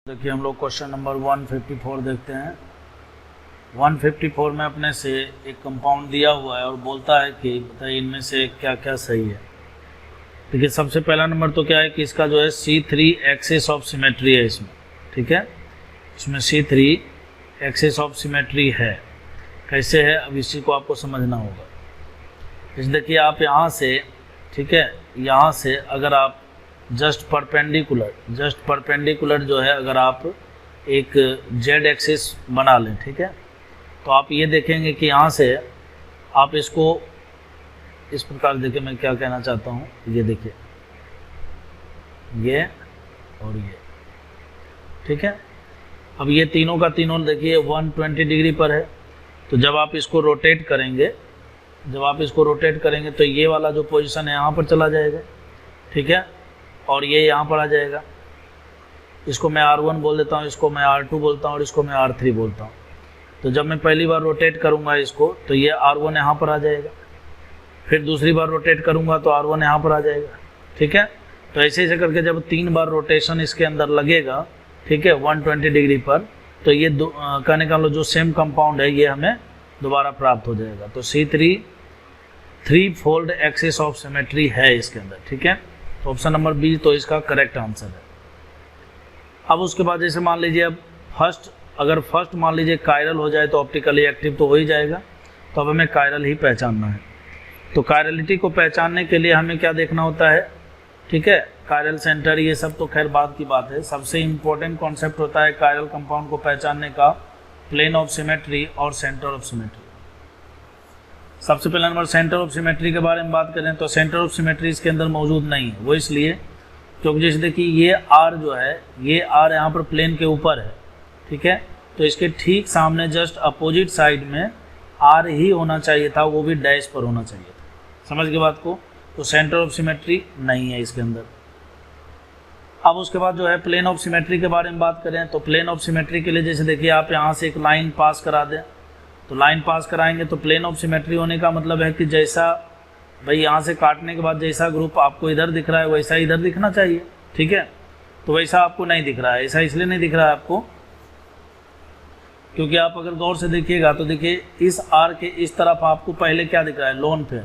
देखिए हम लोग क्वेश्चन नंबर 154 देखते हैं। 154 में अपने से एक कंपाउंड दिया हुआ है और बोलता है कि बताइए इनमें से क्या क्या सही है। देखिए सबसे पहला नंबर तो क्या है कि इसका जो है C3 एक्सिस ऑफ सिमेट्री है इसमें, ठीक है, इसमें C3 एक्सिस ऑफ सिमेट्री है। कैसे है अब इसी को आपको समझना होगा। इस देखिए आप यहाँ से, ठीक है, यहाँ से अगर आप जस्ट परपेंडिकुलर जो है अगर आप एक जेड एक्सिस बना लें, ठीक है, तो आप ये देखेंगे कि यहाँ से आप इसको इस प्रकार देखिए, मैं क्या कहना चाहता हूँ, ये देखिए ये और ये, ठीक है। अब ये तीनों का तीनों देखिए 120 डिग्री पर है, तो जब आप इसको रोटेट करेंगे तो ये वाला जो पोजीशन है यहाँ पर चला जाएगा, ठीक है, और ये यहाँ पर आ जाएगा। इसको मैं R1 बोल देता हूँ, इसको मैं R2 बोलता हूँ और इसको मैं R3 बोलता हूँ। तो जब मैं पहली बार रोटेट करूँगा इसको तो ये R1 यहाँ पर आ जाएगा, फिर दूसरी बार रोटेट करूँगा तो R1 यहाँ पर आ जाएगा, ठीक है। तो ऐसे ऐसे करके जब 3 बार रोटेशन इसके अंदर लगेगा, ठीक है, 120 डिग्री पर, तो ये कहने का मतलब जो सेम कंपाउंड है ये हमें दोबारा प्राप्त हो जाएगा। तो C3 3 fold axis of symmetry है इसके अंदर, ठीक है। तो ऑप्शन नंबर बी तो इसका करेक्ट आंसर है। अब उसके बाद जैसे मान लीजिए अब अगर फर्स्ट मान लीजिए कायरल हो जाए तो ऑप्टिकली एक्टिव तो हो ही जाएगा, तो अब हमें कायरल ही पहचानना है। तो कायरलिटी को पहचानने के लिए हमें क्या देखना होता है, ठीक है, कायरल सेंटर ये सब तो खैर बाद की बात है। सबसे इम्पोर्टेंट कॉन्सेप्ट होता है कायरल कंपाउंड को पहचानने का प्लेन ऑफ सिमेट्री और सेंटर ऑफ सिमेट्री। सबसे पहला नंबर सेंटर ऑफ सिमेट्री के बारे में बात करें तो सेंटर ऑफ सिमेट्री इसके अंदर मौजूद नहीं है। वो इसलिए क्योंकि जैसे देखिए ये R जो है, ये R यहाँ पर प्लेन के ऊपर है, ठीक है, तो इसके ठीक सामने जस्ट अपोजिट साइड में R ही होना चाहिए था, वो भी डैश पर होना चाहिए था। समझ गए बात को। तो सेंटर ऑफ सिमेट्री नहीं है इसके अंदर। अब उसके बाद जो है प्लेन ऑफ सिमेट्री के बारे में बात करें तो प्लेन ऑफ सिमेट्री के लिए जैसे देखिए आप यहाँ से एक लाइन पास करा दें, तो लाइन पास कराएंगे तो प्लेन ऑफ सिमेट्री होने का मतलब है कि जैसा भाई यहाँ से काटने के बाद जैसा ग्रुप आपको इधर दिख रहा है वैसा इधर दिखना चाहिए, ठीक है। तो वैसा आपको नहीं दिख रहा है। ऐसा इसलिए नहीं दिख रहा है आपको क्योंकि आप अगर गौर से देखिएगा तो देखिए इस R के इस तरफ आपको पहले क्या दिख रहा है, लोन पे,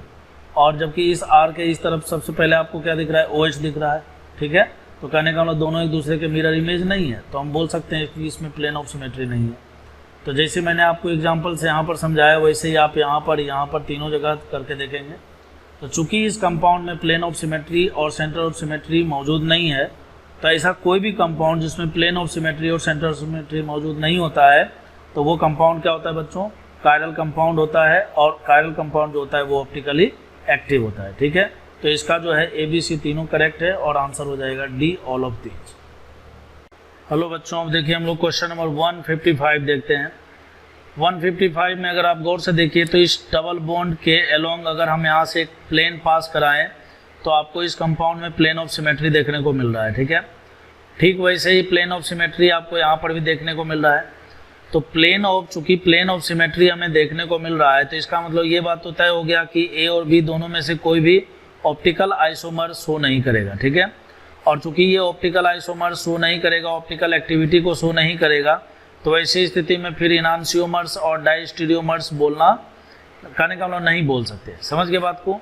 और जबकि इस R के इस तरफ सबसे पहले आपको क्या दिख रहा है, OH दिख रहा है, ठीक है। तो कहने का मतलब दोनों एक दूसरे के मिरर इमेज नहीं है, तो हम बोल सकते हैं कि इसमें प्लेन ऑफ सिमेट्री नहीं है। तो जैसे मैंने आपको एग्जांपल से यहाँ पर समझाया वैसे ही आप यहाँ पर तीनों जगह करके देखेंगे। तो चूंकि इस कंपाउंड में प्लेन ऑफ सिमेट्री और सेंटर ऑफ सिमेट्री मौजूद नहीं है, तो ऐसा कोई भी कंपाउंड जिसमें प्लेन ऑफ सिमेट्री और सेंटर ऑफ सिमेट्री मौजूद नहीं होता है तो वो कंपाउंड क्या होता है बच्चों, कायरल कंपाउंड होता है। और कायरल कंपाउंड जो होता है वो ऑप्टिकली एक्टिव होता है, ठीक है। तो इसका जो है ABC तीनों करेक्ट है और आंसर हो जाएगा D all of these. Hello बच्चों, अब देखिए हम लोग क्वेश्चन नंबर 155 देखते हैं। 155 में अगर आप गौर से देखिए तो इस डबल बॉन्ड के अलोंग अगर हम यहाँ से एक प्लेन पास कराएं तो आपको इस कंपाउंड में प्लेन ऑफ सिमेट्री देखने को मिल रहा है, ठीक है। ठीक वैसे ही प्लेन ऑफ सिमेट्री आपको यहाँ पर भी देखने को मिल रहा है। तो चूंकि प्लेन ऑफ सिमेट्री हमें देखने को मिल रहा है तो इसका मतलब ये बात तो तय हो गया कि A और B दोनों में से कोई भी ऑप्टिकल आइसोमर शो नहीं करेगा, ठीक है। और चूंकि ये ऑप्टिकल आइसोमर शो नहीं करेगा, ऑप्टिकल एक्टिविटी को शो नहीं करेगा, तो ऐसी स्थिति में फिर इनांसियोमर्स और डाइस्टीरियोमर्स बोलना कहने का मतलब नहीं बोल सकते। समझ गए बात को।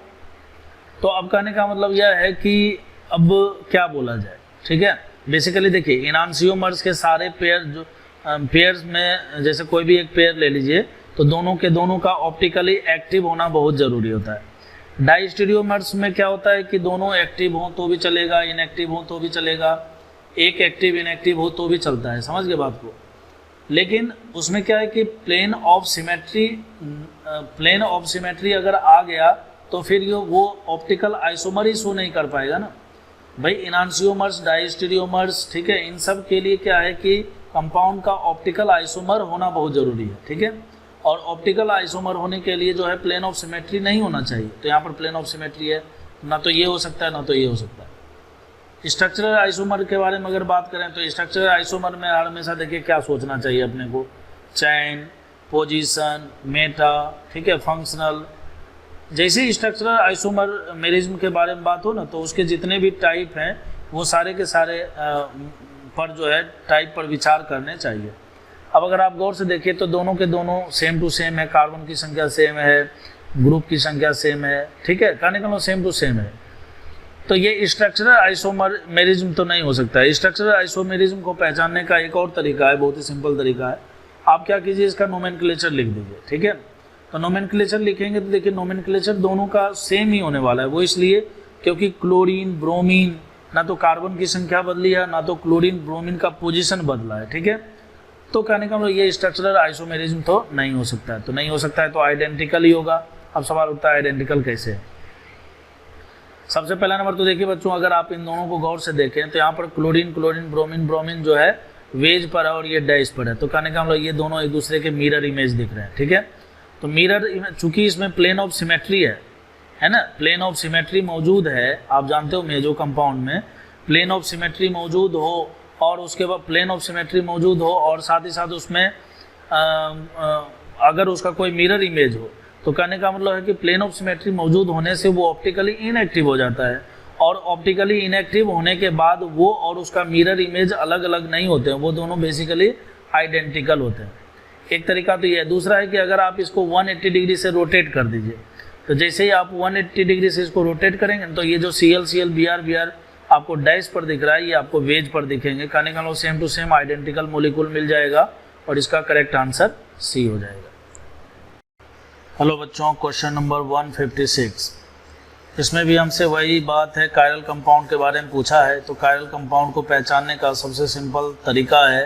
तो अब कहने का मतलब यह है कि अब क्या बोला जाए, ठीक है। बेसिकली देखिए इनांसियोमर्स के सारे पेयर्स में जैसे कोई भी एक पेयर ले लीजिए तो दोनों के दोनों का ऑप्टिकली एक्टिव होना बहुत ज़रूरी होता है। डाइस्टीरियोमर्स में क्या होता है कि दोनों एक्टिव हो तो भी चलेगा, इनएक्टिव हो तो भी चलेगा, एक एक्टिव इनएक्टिव हो तो भी चलता है। समझ गए बात को। लेकिन उसमें क्या है कि प्लेन ऑफ सिमेट्री अगर आ गया तो फिर वो ऑप्टिकल आइसोमर ही शो नहीं कर पाएगा ना भाई। इनांसियोमर्स, डाइस्टीरियोमर्स, ठीक है, इन सब के लिए क्या है कि कंपाउंड का ऑप्टिकल आइसोमर होना बहुत ज़रूरी है, ठीक है। और ऑप्टिकल आइसोमर होने के लिए जो है प्लेन ऑफ सिमेट्री नहीं होना चाहिए। तो यहाँ पर प्लेन ऑफ सिमेट्री है, ना तो ये हो सकता है ना तो ये हो सकता है। स्ट्रक्चरल आइसोमर के बारे में अगर बात करें तो स्ट्रक्चरल आइसोमर में हमेशा देखिए क्या सोचना चाहिए अपने को, चैन, पोजीशन, मेटा, ठीक है, फंक्शनल। जैसे स्ट्रक्चरल आइसोमरिज्म के बारे में बात हो ना तो उसके जितने भी टाइप हैं वो सारे के सारे पर जो है टाइप पर विचार करने चाहिए। अब अगर आप गौर से देखिए तो दोनों के दोनों सेम टू सेम है, कार्बन की संख्या सेम है, ग्रुप की संख्या सेम है, ठीक है, कहने का मतलब सेम टू सेम है। तो ये स्ट्रक्चरल आइसोमेरिज्म तो नहीं हो सकता है। स्ट्रक्चरल आइसोमेरिज्म को पहचानने का एक और तरीका है, बहुत ही सिंपल तरीका है। आप क्या कीजिए, इसका नोमेनक्लेचर लिख दीजिए, ठीक है। तो नोमेनक्लेचर लिखेंगे तो देखिए नोमेनक्लेचर दोनों का सेम ही होने वाला है। वो इसलिए क्योंकि क्लोरीन ब्रोमीन, ना तो कार्बन की संख्या बदली है, ना तो क्लोरीन ब्रोमीन का पोजीशन बदला है, ठीक है। तो कहने का मतलब ये स्ट्रक्चरल आइसोमेरिज्म तो नहीं हो सकता है। तो नहीं हो सकता है तो आइडेंटिकल ही होगा। अब सवाल उठता है आइडेंटिकल कैसे है। सबसे पहला नंबर तो देखिए बच्चों, अगर आप इन दोनों को गौर से देखें तो यहाँ पर क्लोरीन क्लोरीन ब्रोमीन ब्रोमीन जो है वेज पर है और ये डैश पर है। तो कहने का मतलब ये दोनों एक दूसरे के मिरर इमेज दिख रहे हैं, ठीक है। तो मिरर, चूंकि इसमें प्लेन ऑफ सिमेट्री है ना, प्लेन ऑफ सिमेट्री मौजूद है। आप जानते हो मेजो कंपाउंड में प्लेन ऑफ सिमेट्री मौजूद हो और उसके बाद प्लेन ऑफ सिमेट्री मौजूद हो और साथ ही साथ उसमें अगर उसका कोई मिरर इमेज हो तो कहने का मतलब है कि प्लेन ऑफ सिमेट्री मौजूद होने से वो ऑप्टिकली इनएक्टिव हो जाता है। और ऑप्टिकली इनएक्टिव होने के बाद वो और उसका मिरर इमेज अलग अलग नहीं होते हैं, वो दोनों बेसिकली आइडेंटिकल होते हैं। एक तरीका तो ये है। दूसरा है कि अगर आप इसको 180 डिग्री से रोटेट कर दीजिए, तो जैसे ही आप 180 डिग्री से इसको रोटेट करेंगे तो ये जो CL BR आपको डैश पर दिख रहा है, ये आपको वेज पर दिखेंगे। कहने का मतलब same to same identical molecule मिल जाएगा और इसका करेक्ट आंसर सी हो जाएगा। हेलो बच्चों, क्वेश्चन नंबर 156, इसमें भी हमसे वही बात है, कायरल कंपाउंड के बारे में पूछा है। तो कायरल कंपाउंड को पहचानने का सबसे सिंपल तरीका है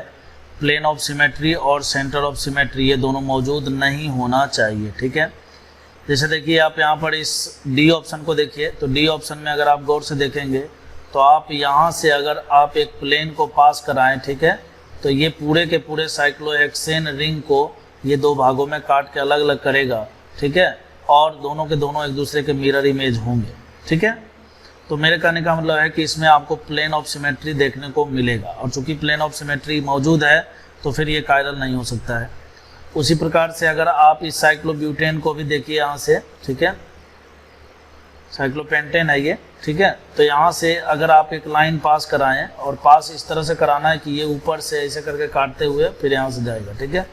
प्लेन ऑफ सिमेट्री और सेंटर ऑफ सिमेट्री, ये दोनों मौजूद नहीं होना चाहिए, ठीक है। जैसे देखिए आप यहाँ पर इस डी ऑप्शन को देखिए, तो डी ऑप्शन में अगर आप गौर से देखेंगे तो आप यहाँ से अगर आप एक प्लेन को पास कराएं, ठीक है, तो ये पूरे के पूरे साइक्लोहेक्सेन रिंग को ये दो भागों में काट के अलग अलग करेगा, ठीक है, और दोनों के दोनों एक दूसरे के मिरर इमेज होंगे, ठीक है। तो मेरे कहने का मतलब है कि इसमें आपको प्लेन ऑफ सिमेट्री देखने को मिलेगा और चूंकि प्लेन ऑफ सिमेट्री मौजूद है तो फिर ये कायरल नहीं हो सकता है। उसी प्रकार से अगर आप इस साइक्लोब्यूटेन को भी देखिए यहाँ से, ठीक है, साइक्लोपेंटेन है ये, ठीक है। तो यहाँ से अगर आप एक लाइन पास कराएं और पास इस तरह से कराना है कि ये ऊपर से ऐसे करके काटते हुए फिर यहाँ से जाएगा, ठीक है।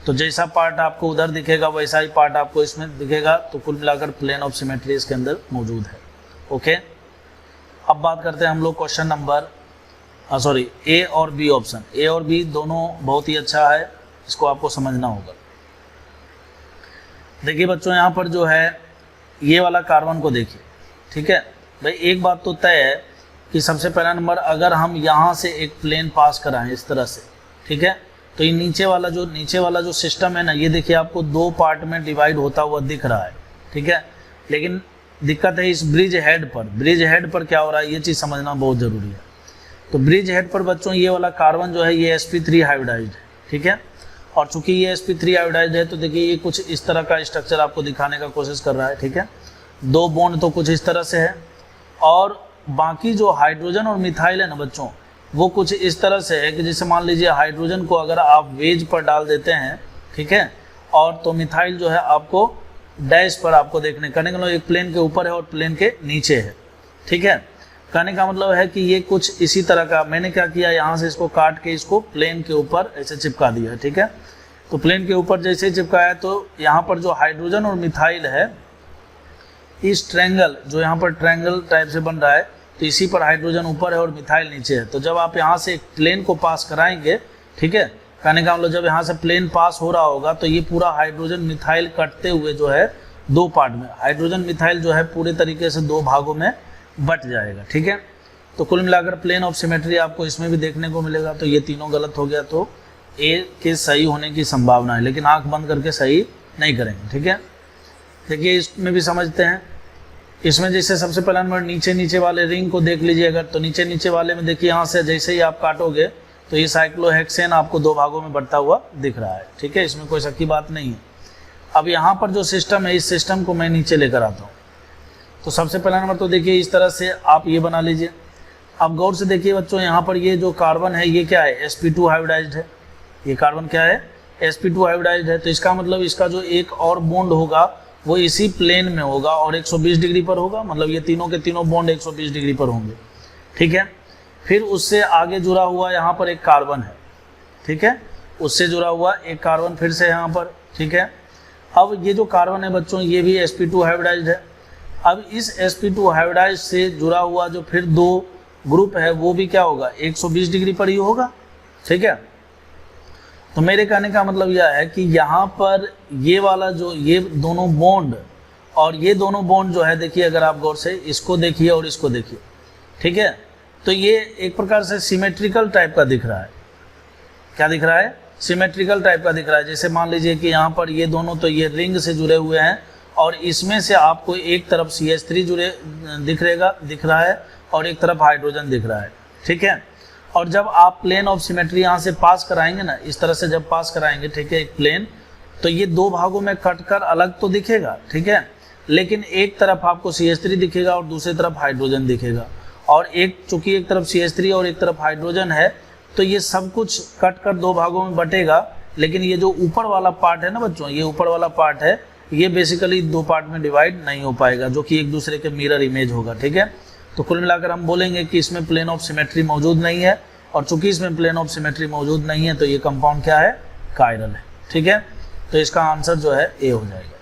तो जैसा पार्ट आपको उधर दिखेगा वैसा ही पार्ट आपको इसमें दिखेगा। तो कुल मिलाकर प्लेन ऑफ सिमेट्री इसके अंदर मौजूद है, ओके। अब बात करते हैं हम लोग क्वेश्चन नंबर ए और बी ऑप्शन। ए और बी दोनों बहुत ही अच्छा है, इसको आपको समझना होगा। देखिए बच्चों, यहाँ पर जो है ये वाला कार्बन को देखिए, ठीक है भाई। एक बात तो तय है कि सबसे पहला नंबर अगर हम यहाँ से एक प्लेन पास कराएं इस तरह से, ठीक है, तो ये नीचे वाला जो सिस्टम है ना, ये देखिए आपको दो पार्ट में डिवाइड होता हुआ दिख रहा है, ठीक है। लेकिन दिक्कत है इस ब्रिज हेड पर क्या हो रहा है, ये चीज़ समझना बहुत ज़रूरी है। तो ब्रिज हेड पर बच्चों ये वाला कार्बन जो है ये sp3 हाइब्रिडाइज्ड है, ठीक है। और चूंकि ये sp3 हाइब्रिडाइज्ड है तो देखिए ये कुछ इस तरह का स्ट्रक्चर आपको दिखाने का कोशिश कर रहा है, ठीक है। दो बॉन्ड तो कुछ इस तरह से है और बाकी जो हाइड्रोजन और मिथाइल है ना बच्चों, वो कुछ इस तरह से है कि जैसे मान लीजिए हाइड्रोजन को अगर आप वेज पर डाल देते हैं, ठीक है, और तो मिथाइल जो है आपको डैश पर आपको देखने का मतलब एक प्लेन के ऊपर है और प्लेन के नीचे है, ठीक है। कहने का मतलब है कि ये कुछ इसी तरह का, मैंने क्या किया यहाँ से इसको काट के इसको प्लेन के ऊपर ऐसे चिपका दिया, ठीक है। तो प्लेन के ऊपर जैसे चिपकाया तो यहाँ पर जो हाइड्रोजन और मिथाइल है, इस ट्रायंगल जो यहाँ पर ट्रायंगल टाइप से बन रहा है, तो इसी पर हाइड्रोजन ऊपर है और मिथाइल नीचे है। तो जब आप यहाँ से एक प्लेन को पास कराएंगे, ठीक है, कहने का मतलब जब यहाँ से प्लेन पास हो रहा होगा तो ये पूरा हाइड्रोजन मिथाइल कटते हुए जो है दो पार्ट में, हाइड्रोजन मिथाइल जो है पूरे तरीके से दो भागों में बट जाएगा, ठीक है। तो कुल मिलाकर प्लेन ऑफ सिमेट्री आपको इसमें भी देखने को मिलेगा। तो ये तीनों गलत हो गया, तो ए के सही होने की संभावना है, लेकिन आंख बंद करके सही नहीं करेंगे, ठीक है। देखिए इसमें भी समझते हैं। इसमें जैसे सबसे पहला नंबर नीचे वाले रिंग को देख लीजिए अगर, तो नीचे वाले में देखिए यहाँ से जैसे ही आप काटोगे तो ये साइक्लोहेक्सेन आपको दो भागों में बढ़ता हुआ दिख रहा है, ठीक है, इसमें कोई शक की बात नहीं है। अब यहाँ पर जो सिस्टम है, इस सिस्टम को मैं नीचे लेकर आता हूँ। तो सबसे पहला नंबर तो देखिए इस तरह से आप ये बना लीजिए। अब गौर से देखिए बच्चों, यहाँ पर ये जो कार्बन है ये क्या है, sp2 हाइब्रिडाइज्ड है। ये कार्बन क्या है, sp2 हाइब्रिडाइज्ड है। तो इसका मतलब इसका जो एक और बॉन्ड होगा वो इसी प्लेन में होगा और 120 डिग्री पर होगा, मतलब ये तीनों के तीनों बॉन्ड 120 डिग्री पर होंगे, ठीक है। फिर उससे आगे जुड़ा हुआ यहाँ पर एक कार्बन है, ठीक है, उससे जुड़ा हुआ एक कार्बन फिर से यहाँ पर, ठीक है। अब ये जो कार्बन है बच्चों ये भी sp2 हाइब्रिडाइज्ड है। अब इस sp2 हाइब्रिडाइज्ड से जुड़ा हुआ जो फिर दो ग्रुप है वो भी क्या होगा, 120 डिग्री पर ही होगा, ठीक है। तो मेरे कहने का मतलब यह है कि यहाँ पर ये वाला जो ये दोनों बॉन्ड और ये दोनों बॉन्ड जो है, देखिए अगर आप गौर से इसको देखिए और इसको देखिए, ठीक है, तो ये एक प्रकार से सिमेट्रिकल टाइप का दिख रहा है। क्या दिख रहा है, सिमेट्रिकल टाइप का दिख रहा है। जैसे मान लीजिए कि यहाँ पर ये दोनों तो ये रिंग से जुड़े हुए हैं और इसमें से आपको एक तरफ CH3 जुड़े दिख रहा है और एक तरफ हाइड्रोजन दिख रहा है, ठीक है। और जब आप प्लेन ऑफ सिमेट्री यहाँ से पास कराएंगे ना, इस तरह से जब पास कराएंगे, ठीक है, एक प्लेन, तो ये दो भागों में कटकर अलग तो दिखेगा, ठीक है, लेकिन एक तरफ आपको CH3 दिखेगा और दूसरी तरफ हाइड्रोजन दिखेगा। और चूंकि एक तरफ CH3 और एक तरफ हाइड्रोजन है तो ये सब कुछ कट कर दो भागों में बटेगा, लेकिन ये जो ऊपर वाला पार्ट है ना बच्चों, ये ऊपर वाला पार्ट है, ये बेसिकली दो पार्ट में डिवाइड नहीं हो पाएगा, जो कि एक दूसरे के मिरर इमेज होगा, ठीक है। तो कुल मिलाकर हम बोलेंगे कि इसमें प्लेन ऑफ सिमेट्री मौजूद नहीं है, और चूंकि इसमें प्लेन ऑफ सिमेट्री मौजूद नहीं है तो ये कंपाउंड क्या है, कायरल है, ठीक है। तो इसका आंसर जो है ए हो जाएगा।